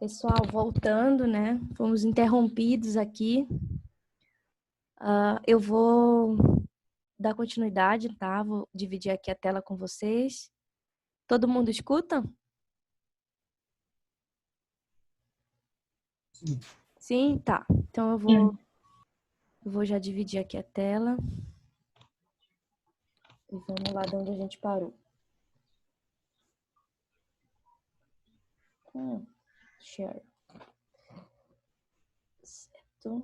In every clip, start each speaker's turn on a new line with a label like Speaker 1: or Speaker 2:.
Speaker 1: Pessoal, voltando, né? Fomos interrompidos aqui. Eu vou dar continuidade, tá? Vou dividir aqui a tela com vocês. Todo mundo escuta?
Speaker 2: Sim.
Speaker 1: Sim? Tá. Então eu vou já dividir aqui a tela. E vamos lá de onde a gente parou. Share. Certo.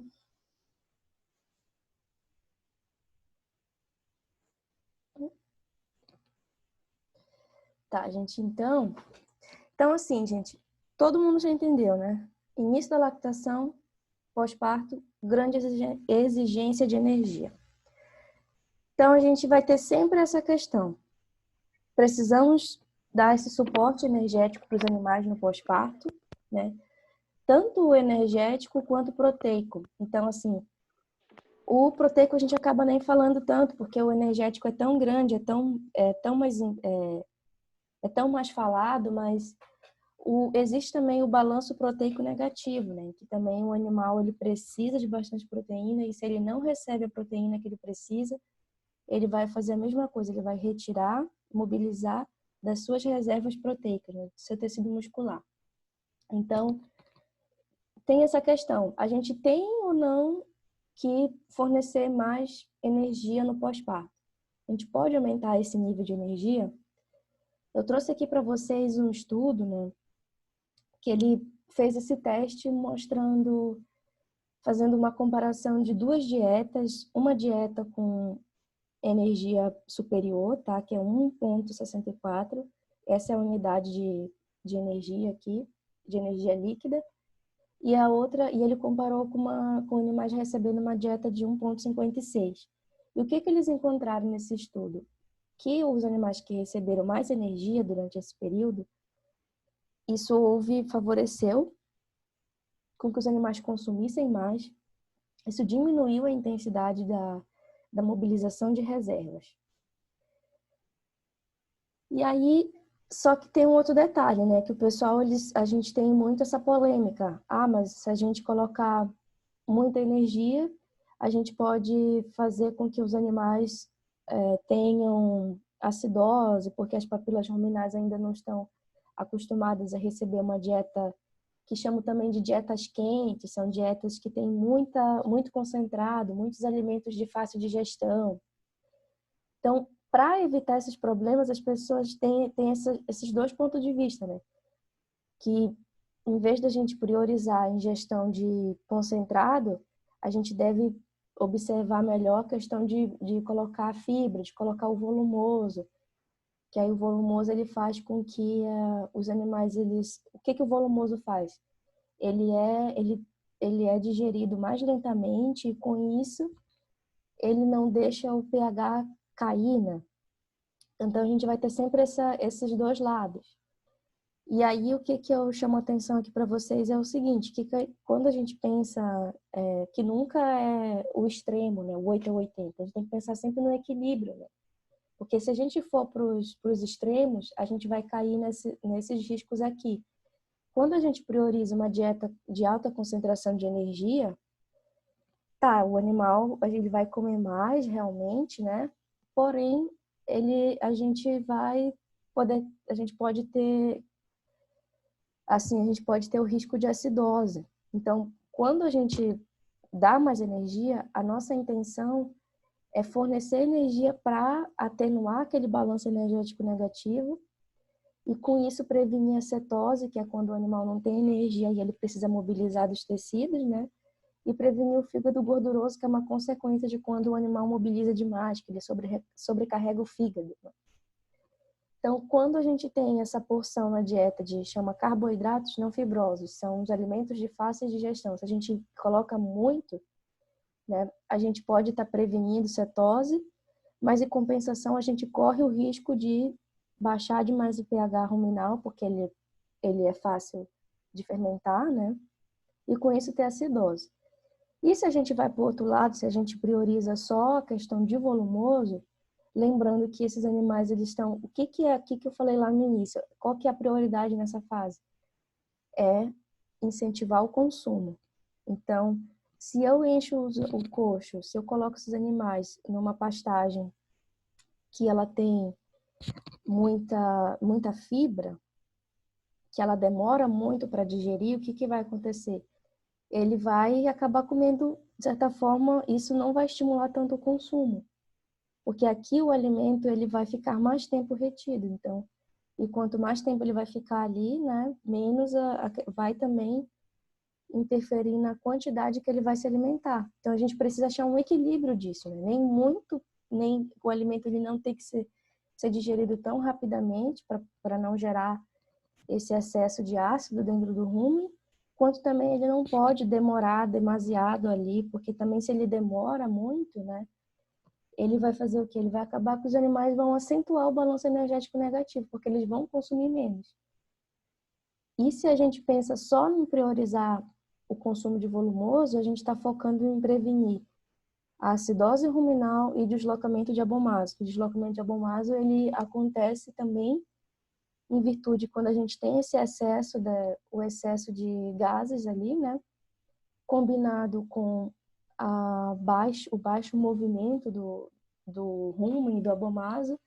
Speaker 1: Tá, gente, então assim, gente, todo mundo já entendeu, né? Início da lactação, pós-parto, grande exigência de energia. Então, a gente vai ter sempre essa questão. Precisamos dar esse suporte energético para os animais no pós-parto, né? Tanto o energético quanto o proteico. Então, assim, o proteico a gente acaba nem falando tanto, porque o energético é tão grande, é tão mais falado, mas existe também o balanço proteico negativo, né? Que também o animal ele precisa de bastante proteína e se ele não recebe a proteína que ele precisa, ele vai fazer a mesma coisa, ele vai retirar, mobilizar das suas reservas proteicas, né, do seu tecido muscular. Então, tem essa questão. A gente tem ou não que fornecer mais energia no pós-parto? A gente pode aumentar esse nível de energia? Eu trouxe aqui para vocês um estudo, né, que ele fez esse teste mostrando, fazendo uma comparação de duas dietas, uma dieta com energia superior, tá? Que é 1,64. Essa é a unidade de energia aqui, de energia líquida. E a outra, e ele comparou com animais recebendo uma dieta de 1,56. E o que eles encontraram nesse estudo? Que os animais que receberam mais energia durante esse período, isso favoreceu com que os animais consumissem mais. Isso diminuiu a intensidade da mobilização de reservas. E aí, só que tem um outro detalhe, né? Que o pessoal, a gente tem muito essa polêmica. Ah, mas se a gente colocar muita energia, a gente pode fazer com que os animais tenham acidose, porque as papilas ruminais ainda não estão acostumadas a receber uma dieta que chamo também de dietas quentes, são dietas que têm muito concentrado, muitos alimentos de fácil digestão. Então, para evitar esses problemas, as pessoas têm esses dois pontos de vista, né? Que, em vez da gente priorizar a ingestão de concentrado, a gente deve observar melhor a questão de colocar a fibra, de colocar o volumoso, que aí o volumoso ele faz com que os animais, o que o volumoso faz? Ele é digerido mais lentamente e, com isso, ele não deixa o pH cair, né? Então, a gente vai ter sempre esses dois lados. E aí, o que eu chamo a atenção aqui para vocês é o seguinte, que quando a gente pensa que nunca é o extremo, né, o 8 ou 80, a gente tem que pensar sempre no equilíbrio, né? Porque se a gente for para os extremos, a gente vai cair nesses riscos aqui. Quando a gente prioriza uma dieta de alta concentração de energia, tá, o animal ele vai comer mais realmente, né? Porém, a gente pode ter, assim, a gente pode ter o risco de acidose. Então, quando a gente dá mais energia, a nossa intenção é fornecer energia para atenuar aquele balanço energético negativo e, com isso, prevenir a cetose, que é quando o animal não tem energia e ele precisa mobilizar dos tecidos, né? E prevenir o fígado gorduroso, que é uma consequência de quando o animal mobiliza demais, que ele sobrecarrega o fígado. Então, quando a gente tem essa porção na dieta chama carboidratos não fibrosos, são os alimentos de fácil digestão. Se a gente coloca muito, né, a gente pode estar prevenindo cetose, mas em compensação a gente corre o risco de baixar demais o pH ruminal, porque ele é fácil de fermentar, né? E com isso ter acidose. E se a gente vai para o outro lado, se a gente prioriza só a questão de volumoso, lembrando que esses animais, eles estão... O que é aqui que eu falei lá no início? Qual que é a prioridade nessa fase? É incentivar o consumo. Então, se eu encho o coxo, se eu coloco esses animais numa pastagem que ela tem muita fibra, que ela demora muito para digerir, o que vai acontecer? Ele vai acabar comendo, de certa forma, isso não vai estimular tanto o consumo, porque aqui o alimento ele vai ficar mais tempo retido, então, e quanto mais tempo ele vai ficar ali, né, menos vai também interferir na quantidade que ele vai se alimentar. Então a gente precisa achar um equilíbrio disso, né? Nem muito, nem o alimento ele não tem que ser digerido tão rapidamente para não gerar esse excesso de ácido dentro do rumen, quanto também ele não pode demorar demasiado ali, porque também se ele demora muito, né, ele vai fazer o quê? Ele vai acabar que os animais vão acentuar o balanço energético negativo, porque eles vão consumir menos. E se a gente pensa só em priorizar o consumo de volumoso, a gente está focando em prevenir a acidose ruminal e deslocamento de abomaso. O deslocamento de abomaso, ele acontece também em virtude quando a gente tem esse o excesso de gases ali, né? Combinado com o baixo movimento do rumen e do abomaso,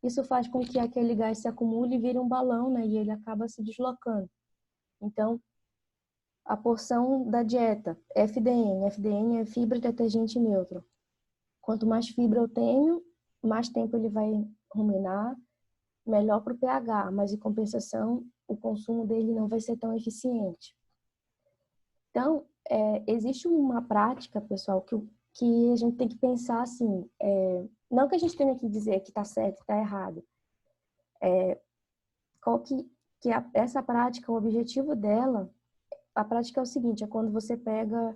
Speaker 1: isso faz com que aquele gás se acumule e vire um balão, né? E ele acaba se deslocando. Então, a porção da dieta, FDN é fibra detergente neutro. Quanto mais fibra eu tenho, mais tempo ele vai ruminar, melhor para o pH, mas em compensação, o consumo dele não vai ser tão eficiente. Então, existe uma prática, pessoal, que a gente tem que pensar assim, não que a gente tenha que dizer que está certo e está errado, essa prática, o objetivo dela, a prática é o seguinte, é quando você pega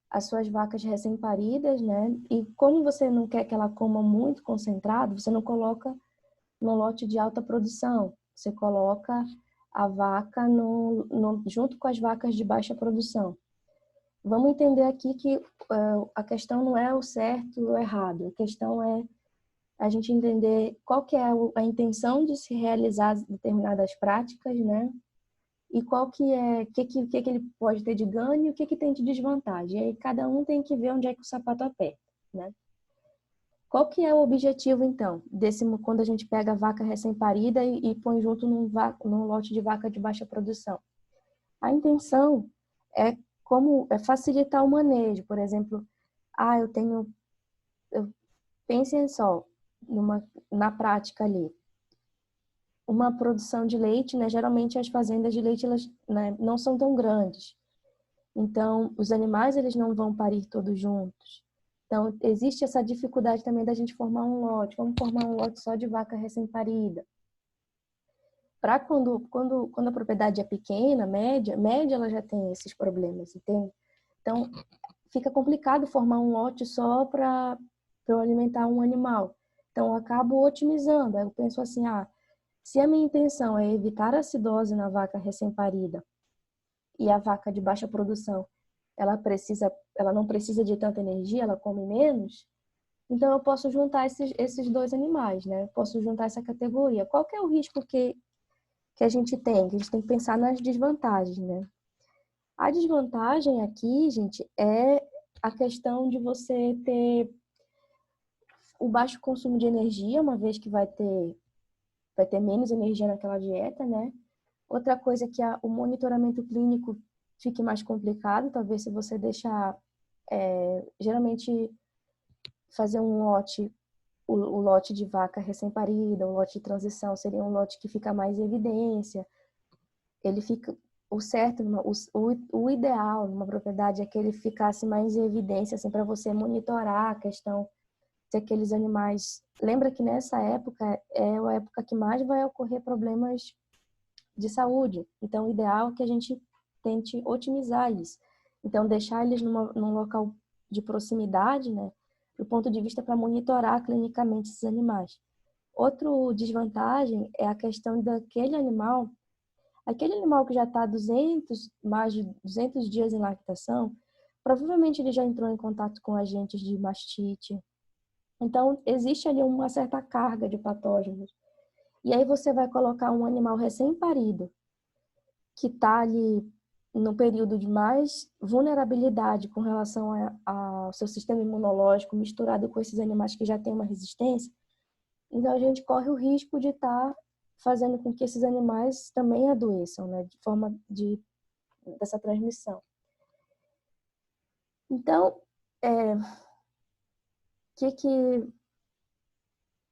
Speaker 1: as suas vacas recém-paridas, né? E como você não quer que ela coma muito concentrado, você não coloca no lote de alta produção. Você coloca a vaca junto com as vacas de baixa produção. Vamos entender aqui que a questão não é o certo ou o errado. A questão é a gente entender qual que é a intenção de se realizar determinadas práticas, né? E qual que é, que ele pode ter de ganho e o que tem de desvantagem. E aí cada um tem que ver onde é que o sapato aperta, né? Qual que é o objetivo, então, quando a gente pega a vaca recém-parida e põe junto num lote de vaca de baixa produção? A intenção é facilitar o manejo. Por exemplo, pensem só, na prática ali, uma produção de leite, né? Geralmente as fazendas de leite, elas, né, não são tão grandes. Então, os animais, eles não vão parir todos juntos. Então, existe essa dificuldade também da gente formar um lote. Vamos formar um lote só de vaca recém-parida. Para quando a propriedade é pequena, média ela já tem esses problemas, entende? Então, fica complicado formar um lote só para eu alimentar um animal. Então, eu acabo otimizando. Aí eu penso assim, se a minha intenção é evitar a acidose na vaca recém-parida e a vaca de baixa produção, ela não precisa de tanta energia, ela come menos, então eu posso juntar esses dois animais, né? Eu posso juntar essa categoria. Qual que é o risco que a gente tem? Que a gente tem que pensar nas desvantagens, né? A desvantagem aqui, gente, é a questão de você ter o baixo consumo de energia, uma vez que vai ter menos energia naquela dieta, né? Outra coisa é que o monitoramento clínico fique mais complicado, talvez se você deixar, geralmente, fazer um lote, o lote de vaca recém-parida, um lote de transição, seria um lote que fica mais em evidência. Ele fica, o certo, o ideal numa propriedade é que ele ficasse mais em evidência, assim, para você monitorar a questão se aqueles animais... Lembra que nessa época é a época que mais vai ocorrer problemas de saúde. Então, o ideal é que a gente tente otimizar isso. Então, deixar eles num local de proximidade, né, do ponto de vista para monitorar clinicamente esses animais. Outra desvantagem é a questão aquele animal que já está mais de 200 dias em lactação, provavelmente ele já entrou em contato com agentes de mastite. Então, existe ali uma certa carga de patógenos. E aí você vai colocar um animal recém-parido, que está ali no período de mais vulnerabilidade com relação ao seu sistema imunológico, misturado com esses animais que já têm uma resistência, então a gente corre o risco de estar fazendo com que esses animais também adoeçam, né, de forma dessa transmissão. Então,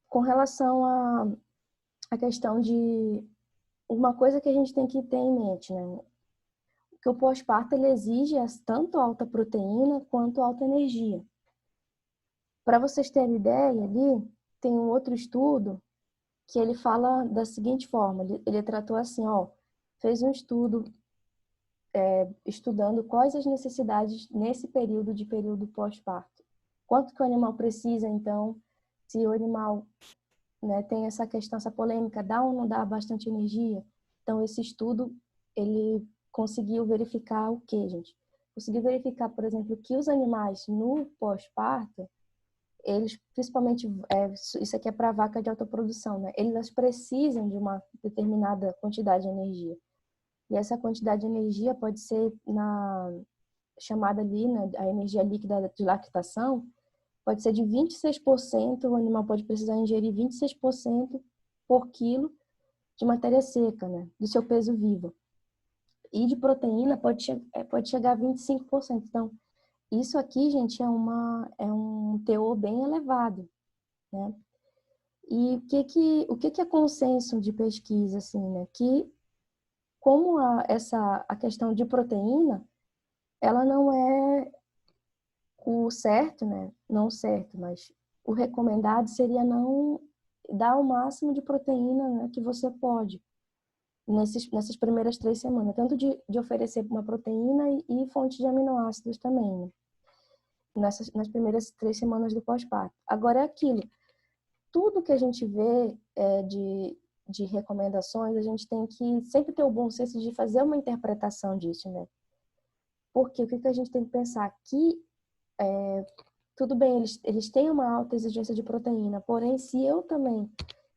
Speaker 1: com relação à questão de uma coisa que a gente tem que ter em mente, né? Que o pós-parto ele exige tanto alta proteína quanto alta energia. Para vocês terem ideia, ali tem um outro estudo que ele fala da seguinte forma, ele tratou assim, ó, fez um estudo estudando quais as necessidades nesse período pós-parto. Quanto que o animal precisa, então, se o animal, né, tem essa questão, essa polêmica, dá ou não dá bastante energia? Então, esse estudo, ele conseguiu verificar o quê, gente? Conseguiu verificar, por exemplo, que os animais no pós-parto, eles, principalmente, isso aqui é para vaca de alta produção, né? Eles precisam de uma determinada quantidade de energia. E essa quantidade de energia pode ser chamada ali, né, a energia líquida de lactação, pode ser de 26%, o animal pode precisar ingerir 26% por quilo de matéria seca, né, do seu peso vivo. E de proteína pode chegar a 25%. Então, isso aqui, gente, é um teor bem elevado, né? E o que é consenso de pesquisa, assim, né? Que como a questão de proteína, ela não é o certo, né? Não o certo, mas o recomendado seria não dar o máximo de proteína, né, que você pode nessas primeiras 3 semanas, tanto de oferecer uma proteína e fonte de aminoácidos também, né? Nas primeiras 3 semanas do pós-parto. Agora é aquilo, tudo que a gente vê de recomendações, a gente tem que sempre ter o bom senso de fazer uma interpretação disso, né? Porque o que a gente tem que pensar? Que tudo bem, eles têm uma alta exigência de proteína, porém,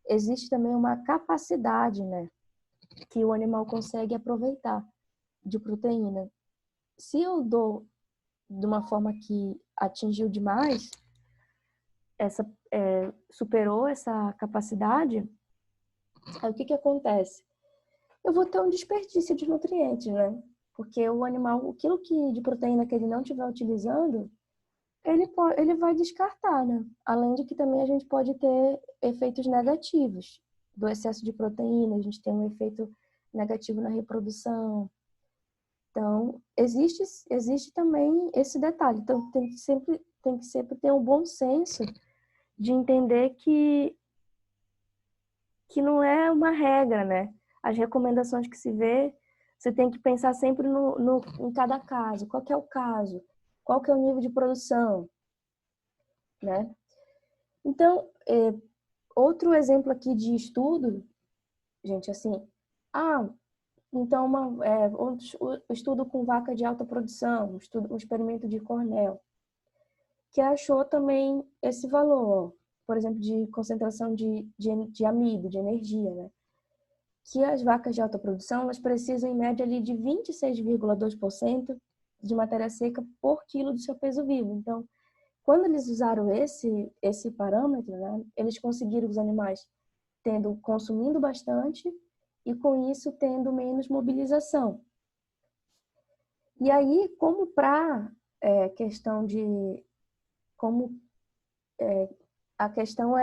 Speaker 1: existe também uma capacidade, né, que o animal consegue aproveitar de proteína. Se eu dou de uma forma que atingiu demais, superou essa capacidade, aí o que acontece? Eu vou ter um desperdício de nutrientes, né? Porque o animal, aquilo de proteína que ele não estiver utilizando, ele vai descartar, né? Além de que também a gente pode ter efeitos negativos do excesso de proteína, a gente tem um efeito negativo na reprodução. Então, existe também esse detalhe. Então, tem que sempre ter um bom senso de entender que não é uma regra, né? As recomendações que se vê, você tem que pensar sempre em cada caso. Qual que é o caso? Qual que é o nível de produção? Né? Então, outro exemplo aqui de estudo, gente, assim, então o estudo com vaca de alta produção, um experimento de Cornell, que achou também esse valor, por exemplo, de concentração de amido, de energia, né? Que as vacas de alta produção, elas precisam em média ali de 26,2% de matéria seca por quilo do seu peso vivo. Então, quando eles usaram esse parâmetro, né, eles conseguiram os animais consumindo bastante e com isso tendo menos mobilização. E aí, como para questão de a questão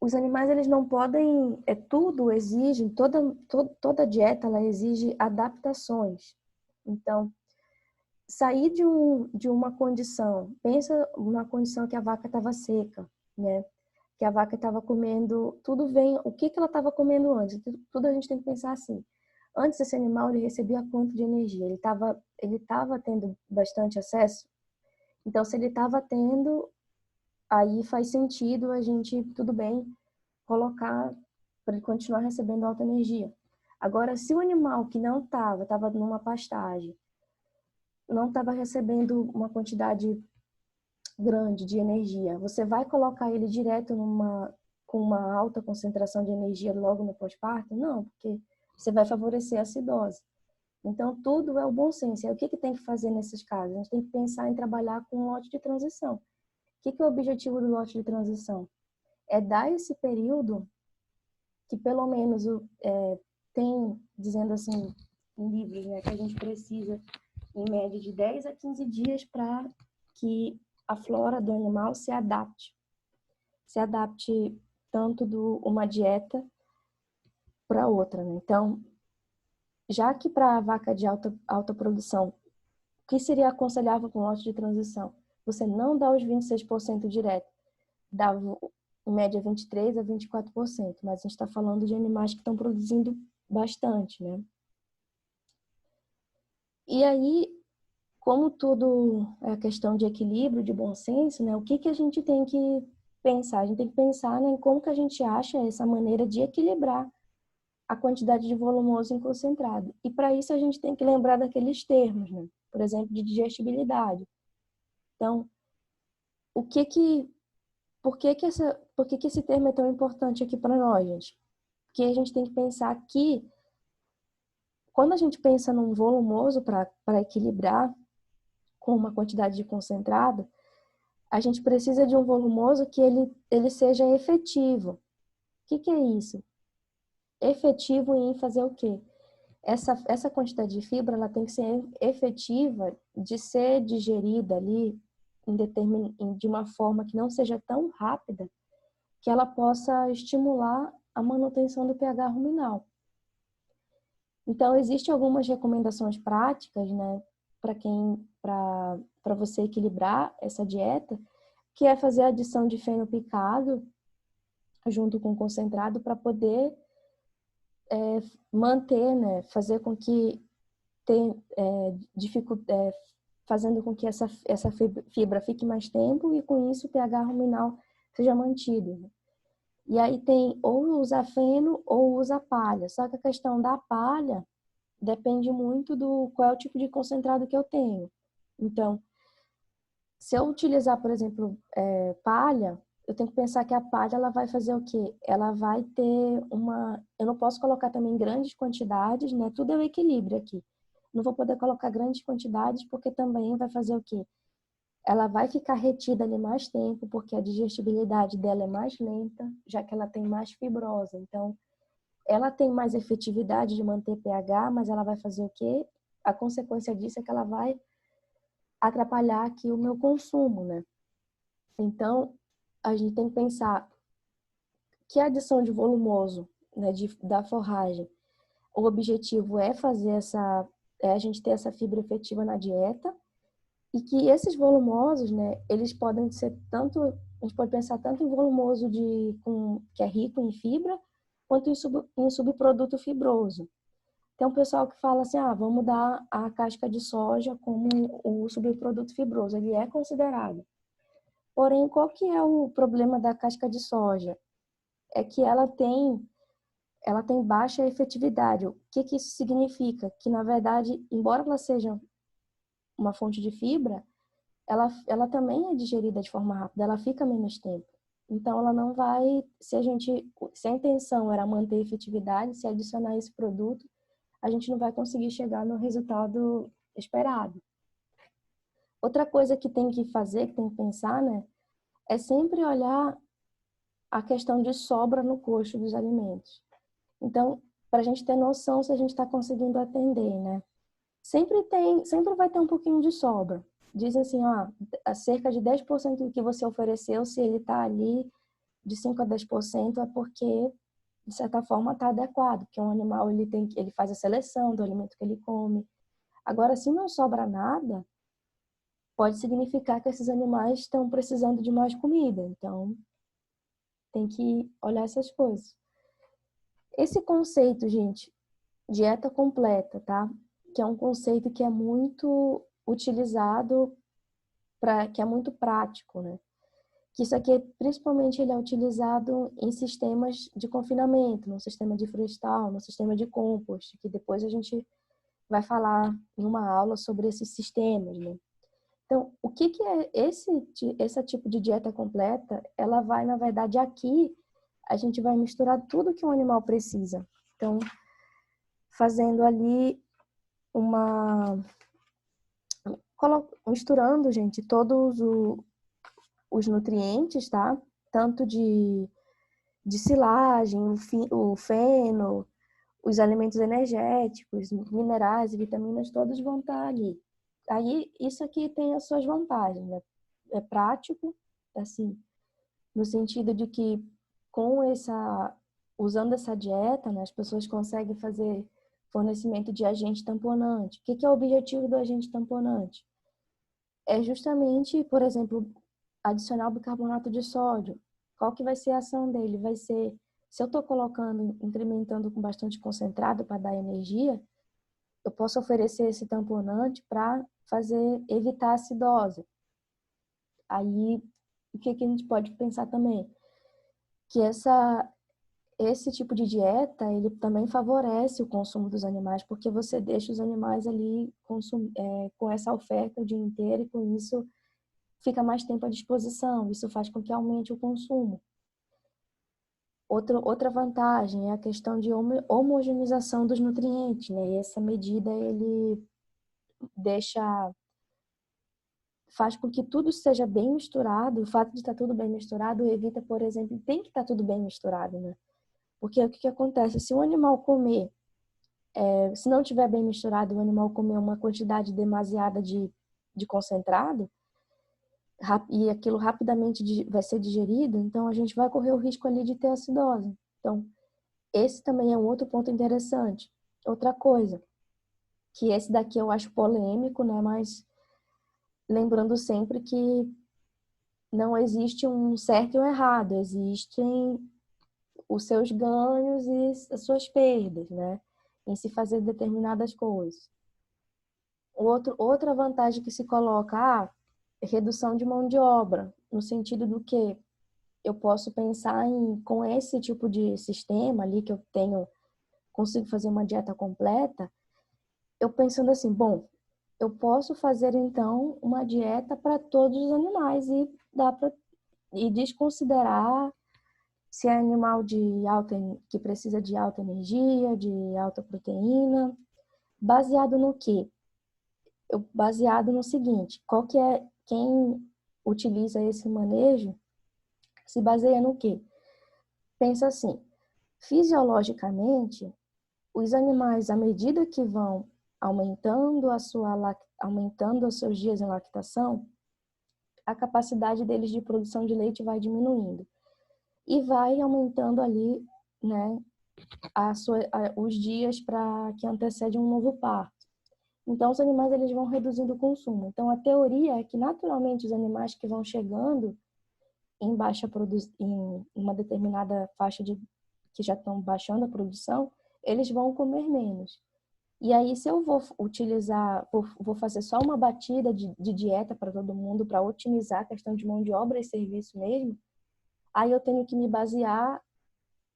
Speaker 1: os animais eles não podem tudo exige toda dieta ela exige adaptações. Então, sair de uma condição, pensa uma condição que a vaca estava seca, né? Que a vaca estava comendo, o que ela estava comendo antes? Tudo a gente tem que pensar assim. Antes esse animal ele recebia quanto de energia? Ele estava tendo bastante acesso? Então, se ele estava tendo, aí faz sentido a gente, tudo bem, colocar para ele continuar recebendo alta energia. Agora, se o animal que não estava numa pastagem, não estava recebendo uma quantidade grande de energia, você vai colocar ele direto com uma alta concentração de energia logo no pós-parto? Não, porque você vai favorecer a acidose. Então, tudo é o bom senso. E aí, o que que tem que fazer nesses casos? A gente tem que pensar em trabalhar com um lote de transição. O que que é o objetivo do lote de transição? É dar esse período que pelo menos tem, dizendo assim, em livros, né, que a gente precisa, em média, de 10 a 15 dias para que a flora do animal se adapte. Se adapte tanto de uma dieta para outra, né? Então, já que para a vaca de alta produção, o que seria aconselhável com lote de transição? Você não dá os 26% direto, dá em média 23% a 24%, mas a gente está falando de animais que estão produzindo bastante, né? E aí, como tudo é questão de equilíbrio, de bom senso, né? O que que a gente tem que pensar? A gente tem que pensar, né, em como que a gente acha essa maneira de equilibrar a quantidade de volumoso em concentrado. E para isso a gente tem que lembrar daqueles termos, né? Por exemplo, de digestibilidade. Então, o que que, por que esse termo é tão importante aqui para nós, gente? Porque a gente tem que pensar que, quando a gente pensa num volumoso para equilibrar com uma quantidade de concentrado, a gente precisa de um volumoso que ele seja efetivo. O que é isso? Efetivo em fazer o quê? Essa quantidade de fibra ela tem que ser efetiva de ser digerida ali de uma forma que não seja tão rápida que ela possa estimular a manutenção do pH ruminal. Então, existem algumas recomendações práticas, né, para você equilibrar essa dieta, que é fazer a adição de feno picado junto com concentrado para poder manter, né, fazer com que fazendo com que essa fibra fique mais tempo e com isso o pH ruminal seja mantido, né? E aí tem ou usa feno ou usa palha. Só que a questão da palha depende muito do qual é o tipo de concentrado que eu tenho. Então, se eu utilizar, por exemplo, palha, eu tenho que pensar que a palha ela vai fazer o quê? Ela vai ter uma... Eu não posso colocar também grandes quantidades, né? Tudo é o equilíbrio aqui. Não vou poder colocar grandes quantidades porque também vai fazer o quê? Ela vai ficar retida ali mais tempo porque a digestibilidade dela é mais lenta, já que ela tem mais fibrosa. Então, ela tem mais efetividade de manter pH, mas ela vai fazer o quê? A consequência disso é que ela vai atrapalhar aqui o meu consumo, né? Então, a gente tem que pensar que a adição de volumoso, né, da forragem, o objetivo é a gente ter essa fibra efetiva na dieta e que esses volumosos, né, eles podem ser tanto, a gente pode pensar tanto em volumoso que é rico em fibra, quanto em subproduto fibroso. Tem um pessoal que fala assim, vamos dar a casca de soja como o subproduto fibroso. Ele é considerado. Porém, qual que é o problema da casca de soja? É que ela tem baixa efetividade. O que que isso significa? Que, na verdade, embora ela seja uma fonte de fibra, ela também é digerida de forma rápida, ela fica menos tempo. Então, ela não vai, se a intenção era manter a efetividade, se adicionar esse produto, a gente não vai conseguir chegar no resultado esperado. Outra coisa que tem que fazer, que tem que pensar, né, é sempre olhar a questão de sobra no costo dos alimentos. Então, para a gente ter noção se a gente está conseguindo atender, né? Sempre vai ter um pouquinho de sobra. Diz assim, cerca de 10% do que você ofereceu, se ele está ali de 5 a 10%, é porque, de certa forma, está adequado, porque um animal ele faz a seleção do alimento que ele come. Agora, se não sobra nada, pode significar que esses animais estão precisando de mais comida. Então, tem que olhar essas coisas. Esse conceito, gente, dieta completa, tá? Que é um conceito que é muito utilizado que é muito prático, né? Que isso aqui, principalmente, ele é utilizado em sistemas de confinamento, no sistema de freestyle, no sistema de compost, que depois a gente vai falar em uma aula sobre esses sistemas, né? Então, o que é esse tipo de dieta completa? Ela vai, na verdade, aqui a gente vai misturar tudo que um animal precisa. Então, fazendo ali uma misturando, gente, todos os nutrientes, tá? Tanto de silagem, o feno, os alimentos energéticos, minerais e vitaminas, todos vão estar ali. Aí, isso aqui tem as suas vantagens, né? É prático, assim, no sentido de que usando essa dieta, né, as pessoas conseguem fazer fornecimento de agente tamponante. O que é o objetivo do agente tamponante? É justamente, por exemplo, adicionar o bicarbonato de sódio. Qual que vai ser a ação dele? Vai ser, se eu estou colocando, incrementando com bastante concentrado para dar energia, eu posso oferecer esse tamponante para evitar a acidose. Aí, o que a gente pode pensar também? Que esse tipo de dieta, ele também favorece o consumo dos animais, porque você deixa os animais ali com essa oferta o dia inteiro e com isso fica mais tempo à disposição. Isso faz com que aumente o consumo. Outra vantagem é a questão de homogeneização dos nutrientes, né? E essa medida, ele faz com que tudo seja bem misturado. O fato de estar tudo bem misturado evita, por exemplo, tem que estar tudo bem misturado, né? Porque o que acontece? Se o animal comer, se não tiver bem misturado, o animal comer uma quantidade demasiada de concentrado, e aquilo rapidamente vai ser digerido, então a gente vai correr o risco ali de ter acidose. Então, esse também é um outro ponto interessante. Outra coisa, que esse daqui eu acho polêmico, né? Mas lembrando sempre que não existe um certo e um errado, existem os seus ganhos e as suas perdas, né? Em se fazer determinadas coisas. Outra vantagem que se coloca, redução de mão de obra, no sentido do que eu posso pensar com esse tipo de sistema ali que eu tenho, consigo fazer uma dieta completa, eu pensando assim, bom, eu posso fazer então uma dieta para todos os animais e desconsiderar se é animal que precisa de alta energia, de alta proteína, baseado no quê? Baseado no seguinte, quem utiliza esse manejo se baseia no quê? Pensa assim, fisiologicamente, os animais, à medida que vão aumentando os seus dias em lactação, a capacidade deles de produção de leite vai diminuindo e vai aumentando ali, né, os dias para que antecede um novo parto. Então, os animais eles vão reduzindo o consumo. Então, a teoria é que, naturalmente, os animais que vão chegando em uma determinada faixa que já estão baixando a produção, eles vão comer menos. E aí, se eu vou fazer só uma batida de dieta para todo mundo, para otimizar a questão de mão de obra e serviço mesmo, aí eu tenho que me basear.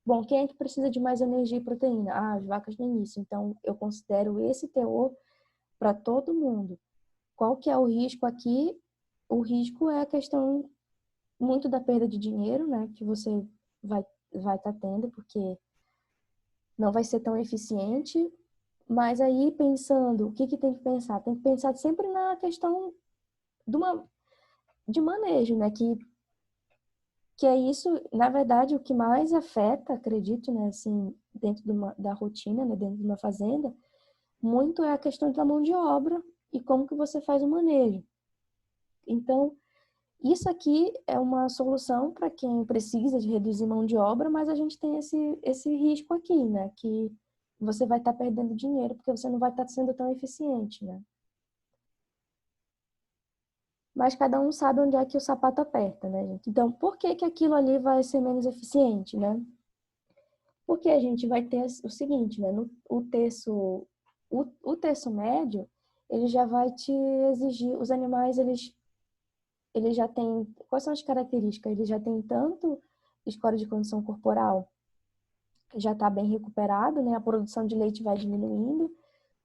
Speaker 1: Bom, quem é que precisa de mais energia e proteína? As vacas no início. Então, eu considero esse teor para todo mundo. Qual que é o risco aqui? O risco é a questão muito da perda de dinheiro, né? Que você vai estar tendo, porque não vai ser tão eficiente. Mas aí, pensando, o que tem que pensar? Tem que pensar sempre na questão de, de manejo, né? Que é isso, na verdade, o que mais afeta, acredito, né? Assim, dentro da rotina, né? Dentro de uma fazenda, muito é a questão da mão de obra e como que você faz o manejo. Então, isso aqui é uma solução para quem precisa de reduzir mão de obra, mas a gente tem esse risco aqui, né? Que você vai estar perdendo dinheiro porque você não vai estar sendo tão eficiente, né? Mas cada um sabe onde é que o sapato aperta, né, gente? Então, por que que aquilo ali vai ser menos eficiente, né? Porque a gente vai ter o seguinte, né? O terço médio, ele já vai te exigir, os animais, eles já têm, quais são as características? Eles já têm tanto score de condição corporal, já está bem recuperado, né? A produção de leite vai diminuindo.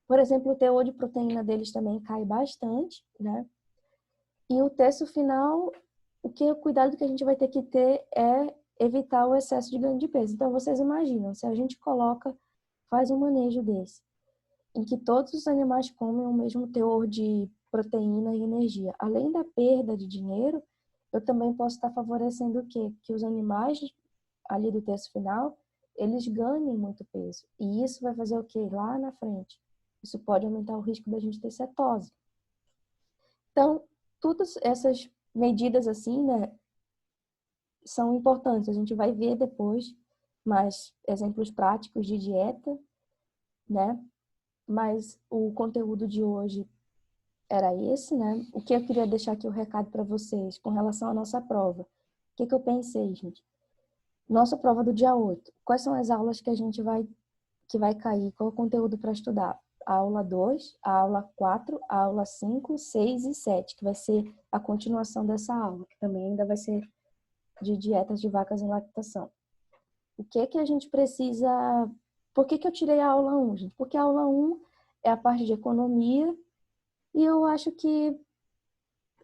Speaker 1: Por exemplo, o teor de proteína deles também cai bastante, né? E o terço final, o cuidado que a gente vai ter que ter é evitar o excesso de ganho de peso. Então, vocês imaginam, se a gente faz um manejo desse, em que todos os animais comem o mesmo teor de proteína e energia. Além da perda de dinheiro, eu também posso estar favorecendo o quê? Que os animais ali do terço final, eles ganhem muito peso. E isso vai fazer o quê? Lá na frente. Isso pode aumentar o risco da gente ter cetose. Então, todas essas medidas assim, né, são importantes. A gente vai ver depois mais exemplos práticos de dieta, né? Mas o conteúdo de hoje era esse, né? O que eu queria deixar aqui o recado para vocês com relação à nossa prova. O que eu pensei, gente? Nossa prova do dia 8. Quais são as aulas que a gente vai cair? Qual é o conteúdo para estudar? A aula 2, a aula 4, a aula 5, 6 e 7, que vai ser a continuação dessa aula, que também ainda vai ser de dietas de vacas em lactação. O que a gente precisa... Por que eu tirei a aula 1, gente? Porque a aula 1 é a parte de economia e eu acho que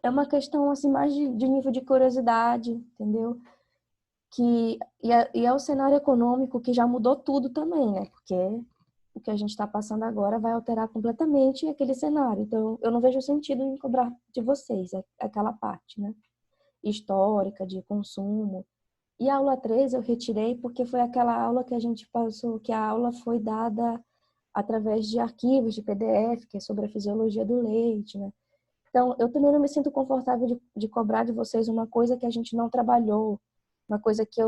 Speaker 1: é uma questão assim mais de nível de curiosidade, entendeu? E é o cenário econômico que já mudou tudo também, né? Porque o que a gente está passando agora vai alterar completamente aquele cenário. Então, eu não vejo sentido em cobrar de vocês aquela parte, né? Histórica, de consumo. E a aula 3 eu retirei porque foi aquela aula que a gente passou, que a aula foi dada através de arquivos de PDF, que é sobre a fisiologia do leite, né? Então, eu também não me sinto confortável de cobrar de vocês uma coisa que a gente não trabalhou, uma coisa que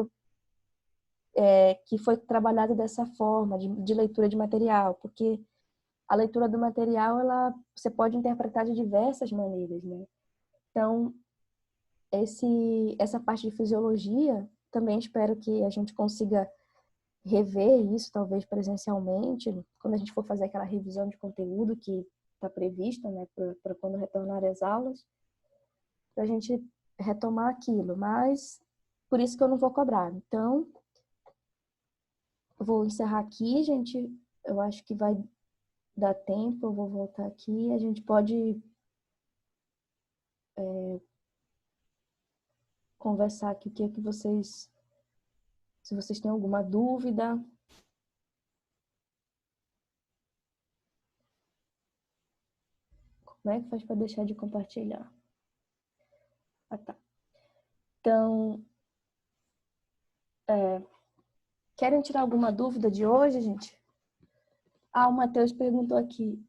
Speaker 1: foi trabalhada dessa forma, de leitura de material, porque a leitura do material, você pode interpretar de diversas maneiras, né? Então, essa parte de fisiologia, também espero que a gente consiga rever isso, talvez presencialmente, quando a gente for fazer aquela revisão de conteúdo que está prevista, né, para quando retornar às aulas, para a gente retomar aquilo. Mas, por isso que eu não vou cobrar. Então, vou encerrar aqui, gente. Eu acho que vai dar tempo, eu vou voltar aqui. A gente pode conversar aqui o que é que vocês... Se vocês têm alguma dúvida. Como é que faz para deixar de compartilhar? Ah, tá. Então, querem tirar alguma dúvida de hoje, gente? Ah, o Matheus perguntou aqui.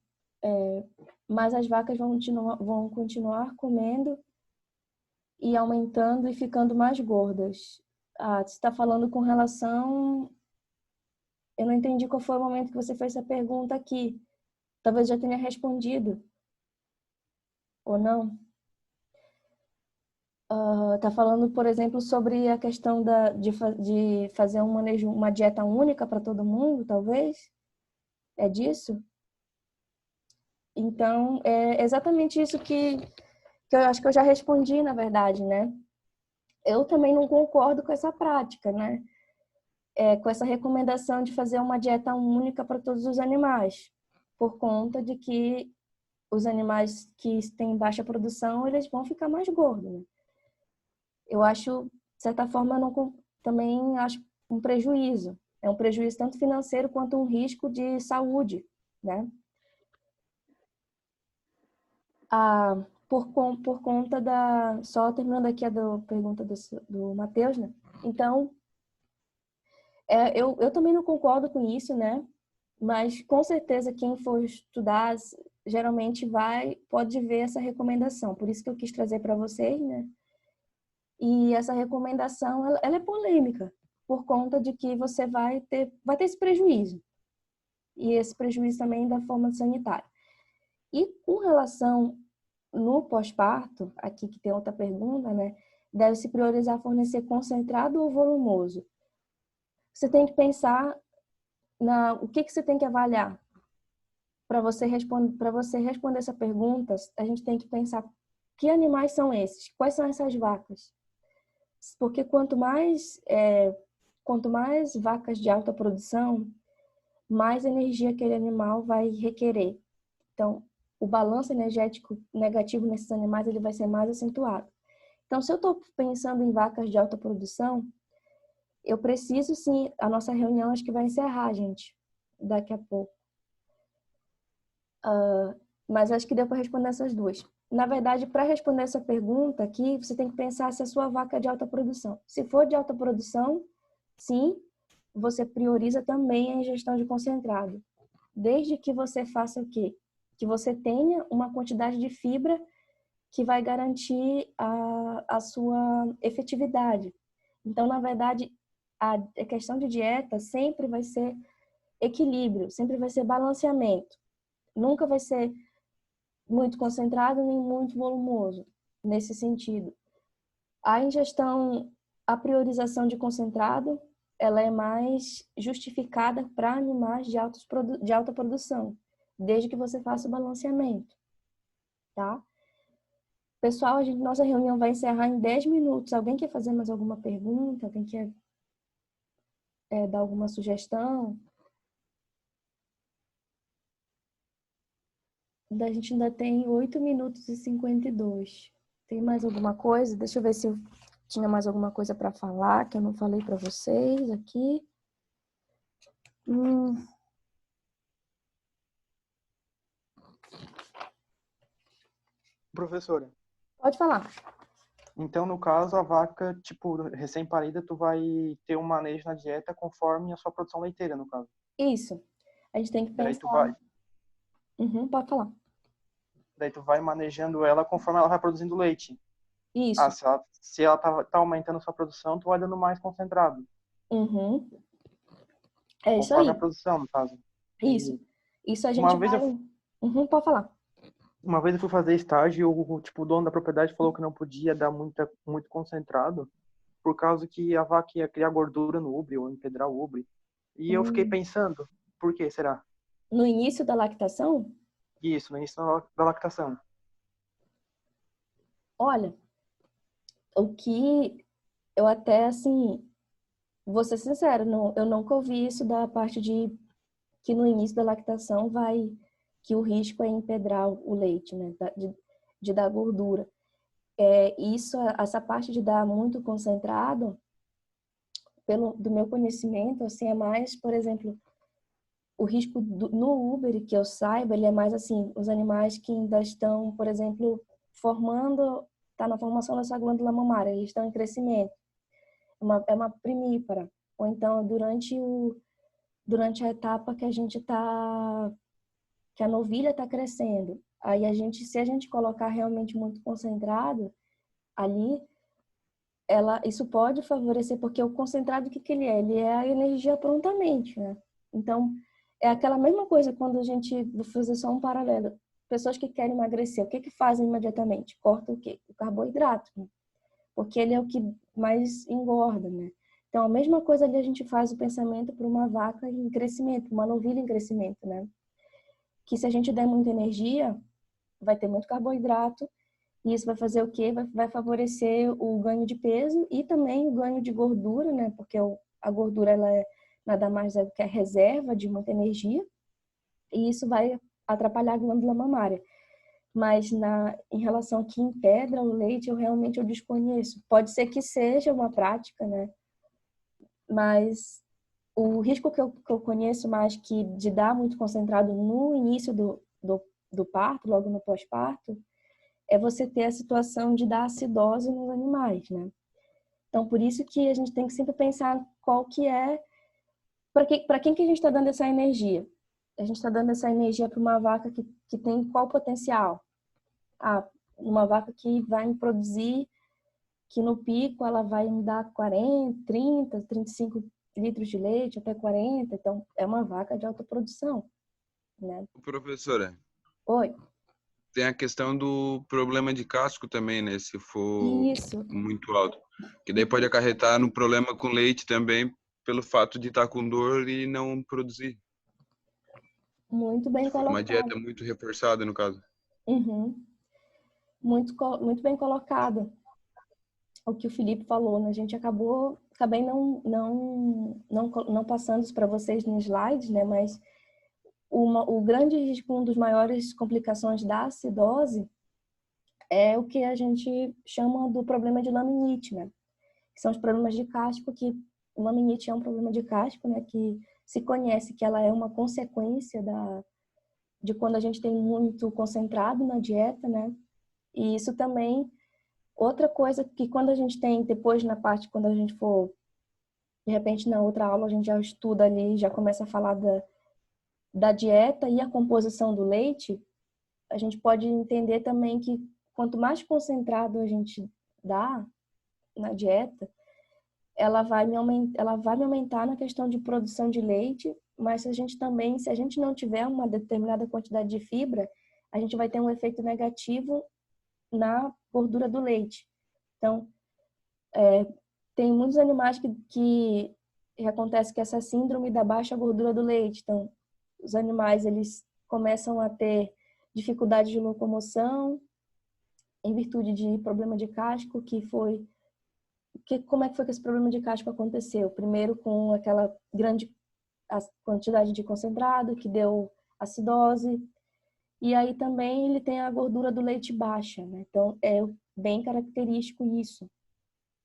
Speaker 1: Mas as vacas vão continuar comendo e aumentando e ficando mais gordas. Ah, você está falando com relação... Eu não entendi qual foi o momento que você fez essa pergunta aqui. Talvez já tenha respondido, ou não. Tá falando, por exemplo, sobre a questão de fazer um manejo, uma dieta única para todo mundo, talvez? É disso? Então, é exatamente isso que eu acho que eu já respondi, na verdade, né? Eu também não concordo com essa prática, né? Com essa recomendação de fazer uma dieta única para todos os animais, por conta de que os animais que têm baixa produção, eles vão ficar mais gordos, né? Eu acho, de certa forma, eu não, também acho um prejuízo. É um prejuízo tanto financeiro quanto um risco de saúde, né? Por conta da... Só terminando aqui a pergunta do Matheus, né? Então, eu também não concordo com isso, né? Mas, com certeza, quem for estudar, geralmente pode ver essa recomendação. Por isso que eu quis trazer para vocês, né? E essa recomendação, ela é polêmica, por conta de que você vai ter esse prejuízo. E esse prejuízo também da forma sanitária. E com relação no pós-parto, aqui que tem outra pergunta, né? Deve-se priorizar fornecer concentrado ou volumoso? Você tem que pensar o que você tem que avaliar. Para você responder essa pergunta, a gente tem que pensar que animais são esses? Quais são essas vacas? Porque quanto mais vacas de alta produção, mais energia aquele animal vai requerer. Então, o balanço energético negativo nesses animais ele vai ser mais acentuado. Então, se eu estou pensando em vacas de alta produção, eu preciso sim, a nossa reunião acho que vai encerrar, gente, daqui a pouco. Mas acho que deu para responder essas duas. Na verdade, para responder essa pergunta aqui, você tem que pensar se a sua vaca é de alta produção. Se for de alta produção, sim, você prioriza também a ingestão de concentrado. Desde que você faça o quê? Que você tenha uma quantidade de fibra que vai garantir a sua efetividade. Então, na verdade, a questão de dieta sempre vai ser equilíbrio, sempre vai ser balanceamento. Nunca vai ser muito concentrado nem muito volumoso, nesse sentido. A ingestão, a priorização de concentrado, ela é mais justificada para animais de alta produção, desde que você faça o balanceamento, tá? Pessoal, nossa reunião vai encerrar em 10 minutos. Alguém quer fazer mais alguma pergunta? Alguém quer dar alguma sugestão? A gente ainda tem 8 minutos e 52. Tem mais alguma coisa? Deixa eu ver se eu tinha mais alguma coisa para falar que eu não falei para vocês aqui.
Speaker 2: Professora,
Speaker 1: Pode falar.
Speaker 2: então no caso a vaca, tipo, recém-parida, tu vai ter um manejo na dieta conforme a sua produção leiteira, no caso.
Speaker 1: Isso. A gente tem que
Speaker 2: Daí tu
Speaker 1: pensar.
Speaker 2: vai,
Speaker 1: Pode falar.
Speaker 2: daí tu vai manejando ela conforme ela vai produzindo leite. Ah,
Speaker 1: Isso.
Speaker 2: se ela tá aumentando a sua produção, tu vai dando mais concentrado,
Speaker 1: Uhum. É isso
Speaker 2: conforme a
Speaker 1: aí.
Speaker 2: produção, no caso.
Speaker 1: Isso.
Speaker 2: E
Speaker 1: Isso a gente
Speaker 2: uma vez
Speaker 1: vai.
Speaker 2: eu,
Speaker 1: Pode falar.
Speaker 2: uma vez eu fui fazer estágio e tipo, o dono da propriedade falou que não podia dar muito concentrado, por causa que a vaca ia criar gordura no ubre ou empedrar o ubre. E eu fiquei
Speaker 1: Hum.
Speaker 2: pensando, por que será?
Speaker 1: No início da lactação,
Speaker 2: Isso, no início da lactação.
Speaker 1: olha, o que eu até assim, vou ser sincera, não, eu nunca ouvi isso da parte de que no início da lactação que o risco é empedrar o leite, né, de dar gordura. Essa parte de dar muito concentrado, do meu conhecimento, assim, é mais, por exemplo, o risco no Uber, que eu saiba, ele é mais assim, os animais que ainda estão, por exemplo, tá na formação da sua glândula mamária, eles estão em crescimento. É uma primípara. Ou então, durante a etapa que a novilha está crescendo. Aí se a gente colocar realmente muito concentrado ali, isso pode favorecer, porque o concentrado, o que que ele é? Ele é a energia prontamente, né? Então, é aquela mesma coisa quando vou fazer só um paralelo. Pessoas que querem emagrecer, o que que fazem imediatamente? Cortam o quê? O carboidrato, né? Porque ele é o que mais engorda, né? Então, a mesma coisa ali a gente faz o pensamento para uma vaca em crescimento, uma novilha em crescimento, né? Que se a gente der muita energia, vai ter muito carboidrato, e isso vai fazer o quê? Vai favorecer o ganho de peso e também o ganho de gordura, né? Porque a gordura ela é nada mais do que a reserva de muita energia, e isso vai atrapalhar a glândula mamária. Mas em relação a que empedra o leite, eu desconheço. Pode ser que seja uma prática, né? Mas o risco que eu conheço mais que de dar muito concentrado no início do parto, logo no pós-parto, é você ter a situação de dar acidose nos animais, né? Então, por isso que a gente tem que sempre pensar qual que é, para quem que a gente está dando essa energia? A gente está dando essa energia para uma vaca que tem qual potencial? Ah, uma vaca que vai me produzir, que no pico ela vai me dar 40, 30, 35 litros de leite, até 40. Então, é uma vaca de alta produção, né?
Speaker 3: Professora,
Speaker 1: Oi,
Speaker 3: tem a questão do problema de casco também, né? Se for
Speaker 1: isso,
Speaker 3: muito alto. Que daí pode acarretar no problema com leite também, pelo fato de estar com dor e não produzir.
Speaker 1: muito bem
Speaker 3: Se for uma
Speaker 1: colocado.
Speaker 3: dieta muito reforçada, no caso.
Speaker 1: Uhum. Muito bem colocado o que o Felipe falou, né? A gente acabei não passando isso para vocês no slide, né? Mas o grande risco, uma das maiores complicações da acidose é o que a gente chama do problema de laminite, né? Que são os problemas de casco, que laminite é um problema de casco, né? Que se conhece que ela é uma consequência de quando a gente tem muito concentrado na dieta, né? E isso também, outra coisa que quando a gente tem, depois na parte, quando a gente for, de repente na outra aula a gente já estuda ali, já começa a falar da dieta e a composição do leite, a gente pode entender também que quanto mais concentrado a gente dá na dieta, ela vai me aumentar na questão de produção de leite, mas se a gente não tiver uma determinada quantidade de fibra, a gente vai ter um efeito negativo na gordura do leite. Então, tem muitos animais que acontece que essa síndrome da baixa gordura do leite. Então, os animais eles começam a ter dificuldade de locomoção em virtude de problema de casco como é que foi que esse problema de casco aconteceu? Primeiro com aquela grande quantidade de concentrado que deu acidose, e aí também ele tem a gordura do leite baixa, né? Então é bem característico isso.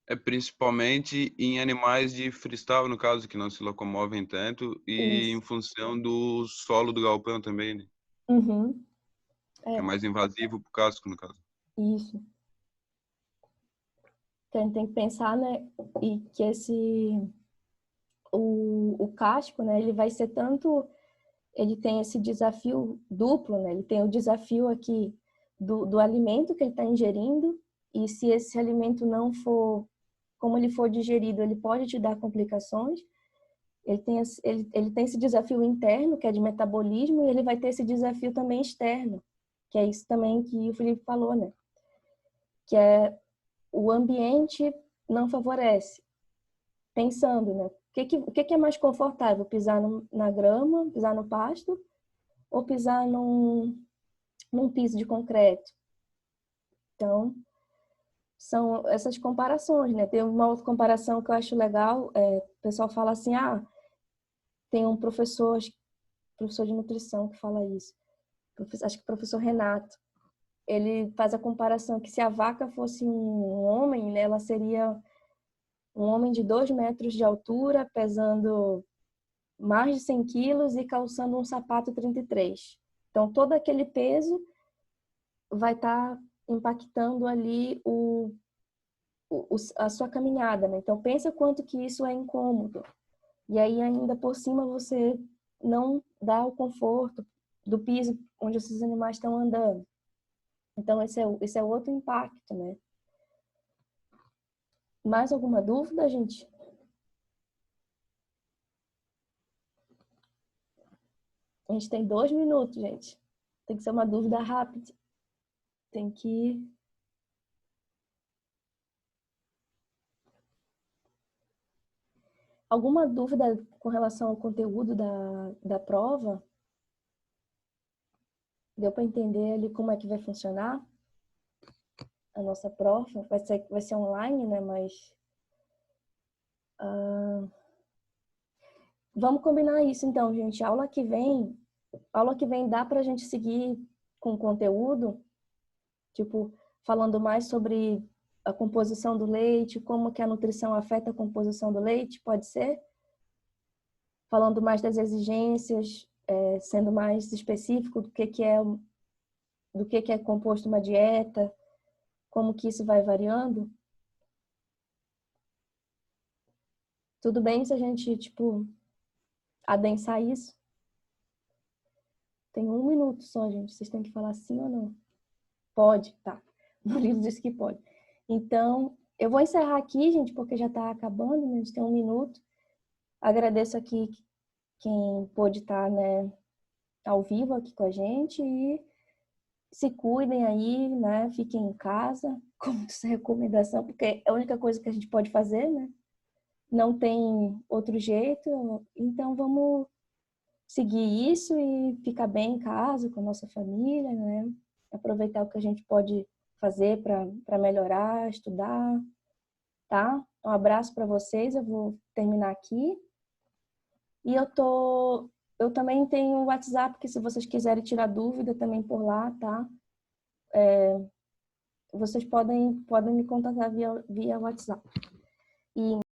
Speaker 3: É principalmente em animais de freestyle, no caso, que não se locomovem tanto, e
Speaker 1: Isso.
Speaker 3: em função do solo do galpão também, né?
Speaker 1: Uhum.
Speaker 3: É mais invasivo pro casco, no caso.
Speaker 1: Isso. Então a gente tem que pensar, né, e que o casco, né, ele vai ser tanto, ele tem esse desafio duplo, né? Ele tem o desafio aqui do alimento que ele está ingerindo, e se esse alimento não for, como ele for digerido, ele pode te dar complicações. Ele tem esse desafio interno, que é de metabolismo, e ele vai ter esse desafio também externo, que é isso também que o Felipe falou, né? Que é o ambiente não favorece. Pensando, né? O que é mais confortável? Pisar na grama, pisar no pasto, ou pisar num piso de concreto? Então, são essas comparações, né? Tem uma outra comparação que eu acho legal, o pessoal fala assim, tem um professor de nutrição que fala isso, acho que o professor Renato, ele faz a comparação que se a vaca fosse um homem, né, ela seria um homem de 2 metros de altura, pesando mais de 100 quilos e calçando um sapato 33. Então, todo aquele peso vai estar impactando ali a sua caminhada, né? Então, pensa quanto que isso é incômodo. E aí, ainda por cima, você não dá o conforto do piso onde esses animais estão andando. Então, esse é outro impacto, né? Mais alguma dúvida, gente? A gente tem 2 minutos, gente. Tem que ser uma dúvida rápida. Tem que... Alguma dúvida com relação ao conteúdo da prova? Deu para entender ali como é que vai funcionar a nossa prova? Vai ser online, né? Mas vamos combinar isso então, gente. Aula que vem dá para a gente seguir com conteúdo, tipo, falando mais sobre a composição do leite, como que a nutrição afeta a composição do leite, pode ser? Falando mais das exigências, sendo mais específico do que é composto uma dieta, como que isso vai variando. Tudo bem se a gente, tipo, adensar isso? Tem 1 minuto só, gente. Vocês têm que falar sim ou não. Pode, tá. O Murilo disse que pode. Então, eu vou encerrar aqui, gente, porque já está acabando, né? A gente tem 1 minuto. Agradeço aqui quem pôde estar, né, ao vivo aqui com a gente e se cuidem aí, né? Fiquem em casa, como essa recomendação, porque é a única coisa que a gente pode fazer, né? Não tem outro jeito. Então, vamos seguir isso e ficar bem em casa com a nossa família, né? Aproveitar o que a gente pode fazer para melhorar, estudar, tá? Um abraço para vocês, eu vou terminar aqui. E eu também tenho o WhatsApp, que se vocês quiserem tirar dúvida também por lá, tá? Vocês podem me contatar via WhatsApp. E